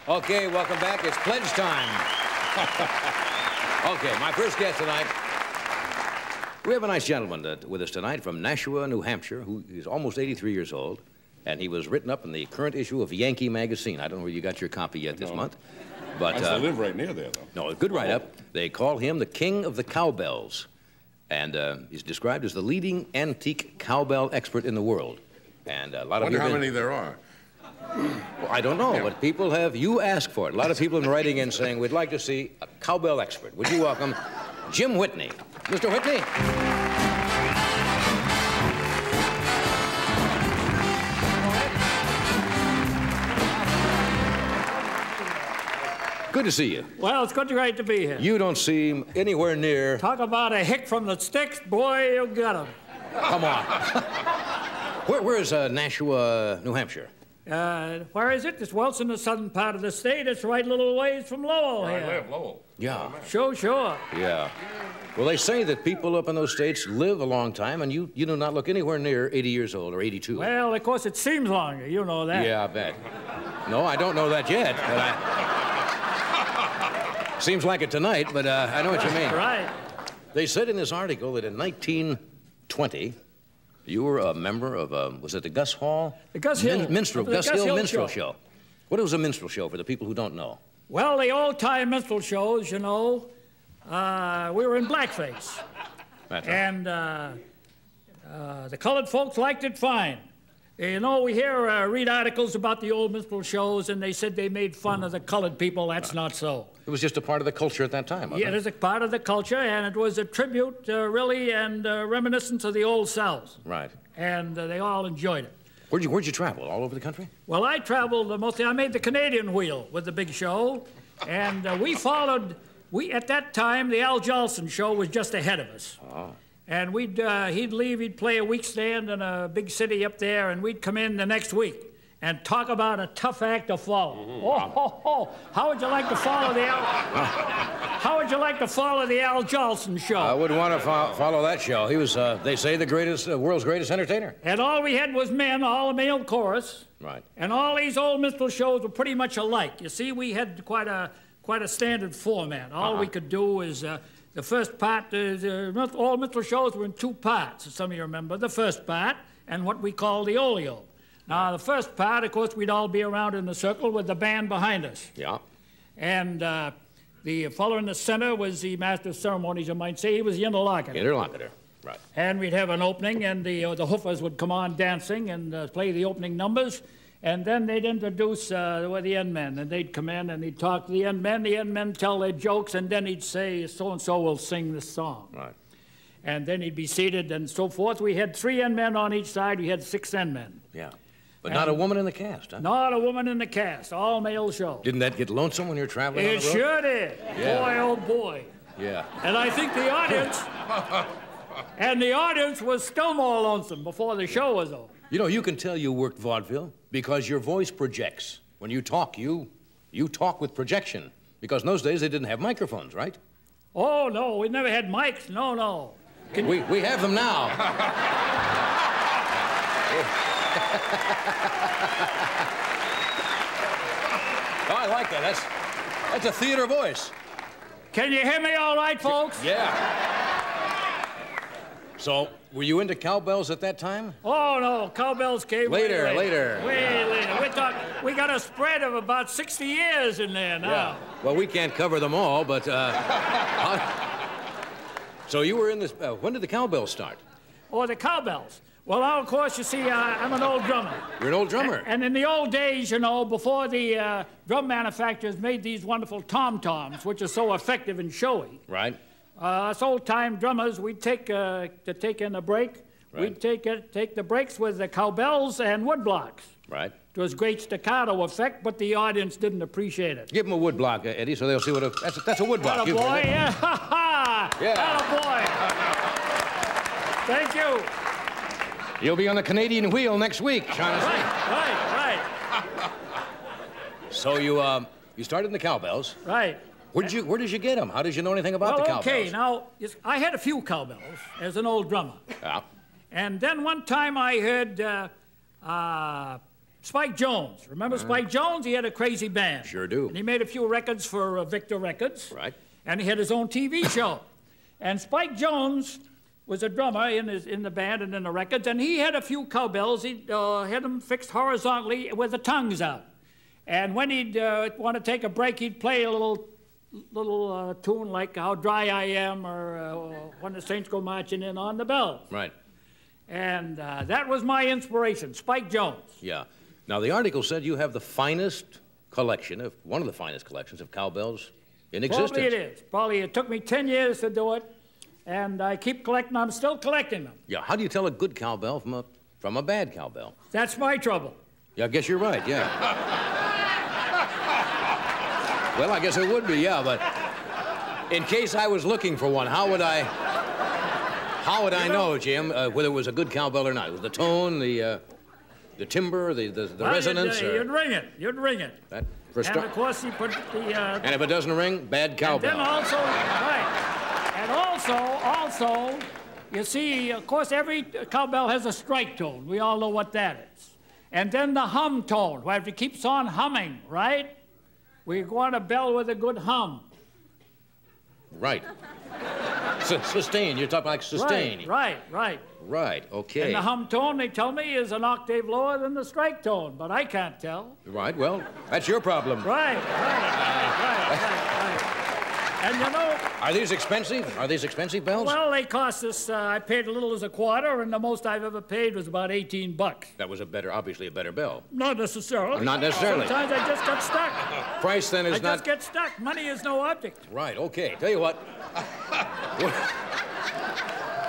Okay, welcome back. It's pledge time. Okay, my first guest tonight. We have a nice gentleman with us tonight from Nashua, New Hampshire, who is almost 83 years old, and he was written up in the current issue of Yankee magazine. I don't know where you got your copy yet this month. But, I live right near there, though. No, a good write-up. They call him the King of the Cowbells, and he's described as the leading antique cowbell expert in the world. And a lot of you. Wonder how many there are. Well, I don't know, but people have. You asked for it. A lot of people have been writing in saying we'd like to see a cowbell expert. Would you welcome Jim Whitney, Mr. Whitney? Good to see you. Well, it's great to be here. You don't seem anywhere near... Talk about a hick from the sticks, boy, you got him. Come on. Where's Nashua, New Hampshire? Where is it? It's well, it's in the southern part of the state. It's right a little ways from Lowell here. I live, Lowell. Yeah. Sure. Yeah. Well, they say that people up in those states live a long time, and you do not look anywhere near 80 years old or 82. Well, of course, it seems longer. You know that. Yeah, I bet. No, I don't know that yet, but seems like it tonight, but I know what you mean. Right. They said in this article that in 1920, you were a member of, was it the Gus Hall? The Gus Hill. Gus Hill Minstrel Show. What was a minstrel show for the people who don't know? Well, the old-time minstrel shows, you know, we were in blackface. That's right. And the colored folks liked it fine. You know, we hear read articles about the old minstrel shows, and they said they made fun of the colored people. That's not so. It was just a part of the culture at that time, wasn't it? Yeah, it is a part of the culture, and it was a tribute, really, and reminiscence of the Old South. Right. And they all enjoyed it. Where'd you travel? All over the country? Well, I traveled mostly. I made the Canadian wheel with the big show, and we followed. At that time, the Al Jolson show was just ahead of us. Oh. And he'd leave, he'd play a week stand in a big city up there, and we'd come in the next week and talk about a tough act to follow. Mm-hmm. How would you like to follow the Al Jolson show? I wouldn't want to follow that show. He was, they say, the world's greatest entertainer. And all we had was men, all a male chorus. Right. And all these old minstrel shows were pretty much alike. You see, we had quite a standard format. All we could do is. The first part, all minstrel shows were in two parts, as some of you remember. The first part, and what we call the olio. Now, the first part, of course, we'd all be around in a circle with the band behind us. Yeah. And the fellow in the center was the master of ceremonies, you might say. He was the interlocutor. Interlocutor, right. And we'd have an opening, and the hoofers would come on dancing and play the opening numbers. And then they'd introduce the end men, and they'd come in and he'd talk to the end men tell their jokes, and then he'd say, so-and-so will sing this song. Right. And then he'd be seated and so forth. We had 3 end men on each side. We had 6 end men. Yeah. But not a woman in the cast, huh? Not a woman in the cast. All male show. Didn't that get lonesome when you're traveling on the road? It sure did. Yeah. Boy, oh boy. Yeah. And I think the audience was still more lonesome before the show was over. You know, you can tell you worked vaudeville because your voice projects. When you talk, you talk with projection. Because in those days, they didn't have microphones, right? Oh, no, we never had mics. No. We have them now. Oh, I like that. That's a theater voice. Can you hear me all right, folks? Yeah. So, were you into cowbells at that time? Oh, no. Cowbells came later. Way later. We got a spread of about 60 years in there now. Yeah. Well, we can't cover them all, but... So you were in this... when did the cowbells start? Oh, the cowbells. Well, now, of course, you see, I'm an old drummer. You're an old drummer? And in the old days, you know, before the drum manufacturers made these wonderful tom-toms, which are so effective and showy. Right. Us old-time drummers, we'd take in a break. Right. We'd take the breaks with the cowbells and woodblocks. Right. It was great staccato effect, but the audience didn't appreciate it. Give them a woodblock, Eddie, so they'll see what that's a woodblock. Atta boy, yeah. Yeah. Atta boy. Thank you. You'll be on the Canadian wheel next week, Shaughnessy. Right. So you started in the cowbells. Right. Where did you get them? How did you know anything about the cowbells? Okay, now, I had a few cowbells as an old drummer. Yeah. And then one time I heard Spike Jones. Remember Spike Jones? He had a crazy band. Sure do. And he made a few records for Victor Records. Right. And he had his own TV show. And Spike Jones was a drummer in the band and in the records, and he had a few cowbells. He had them fixed horizontally with the tongues out. And when he'd want to take a break, he'd play a little tune like How Dry I Am or When the Saints Go Marching In on the Bells. Right. And that was my inspiration, Spike Jones. Yeah. Now, the article said you have the finest collection, one of the finest collections of cowbells in existence. Probably it is. Probably it took me 10 years to do it, and I keep collecting them. I'm still collecting them. Yeah. How do you tell a good cowbell from a bad cowbell? That's my trouble. Yeah, I guess you're right, yeah. Well, I guess it would be, yeah, but in case I was looking for one, how would I know, Jim, whether it was a good cowbell or not? It was the tone, the timbre, the resonance? You'd ring it. You'd ring it. That, for and, of course, you put the... and if it doesn't ring, bad cowbell. And then also, right. And also, you see, of course, every cowbell has a strike tone. We all know what that is. And then the hum tone, where if it keeps on humming, right? We want a bell with a good hum. Right. Sustain. You're talking like sustain. Right. Right, okay. And the hum tone, they tell me, is an octave lower than the strike tone, but I can't tell. Right, well, that's your problem. Right. And you know... Are these expensive? Are these expensive bells? Well, they cost us, I paid a little as a quarter, and the most I've ever paid was about $18. That was obviously a better bell. Not necessarily. Not necessarily. Sometimes I just got stuck. Price then is not... I just get stuck. Money is no object. Right, okay. Tell you what.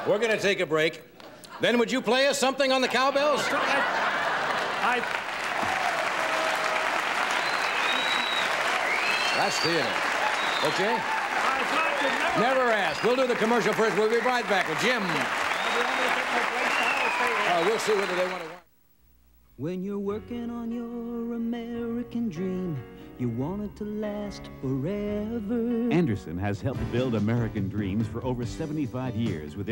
We're going to take a break. Then would you play us something on the cowbells? That's theater. Okay? Never ask. We'll do the commercial first. We'll be right back with Jim. We'll see whether they want to... When you're working on your American dream, you want it to last forever. Anderson has helped build American dreams for over 75 years with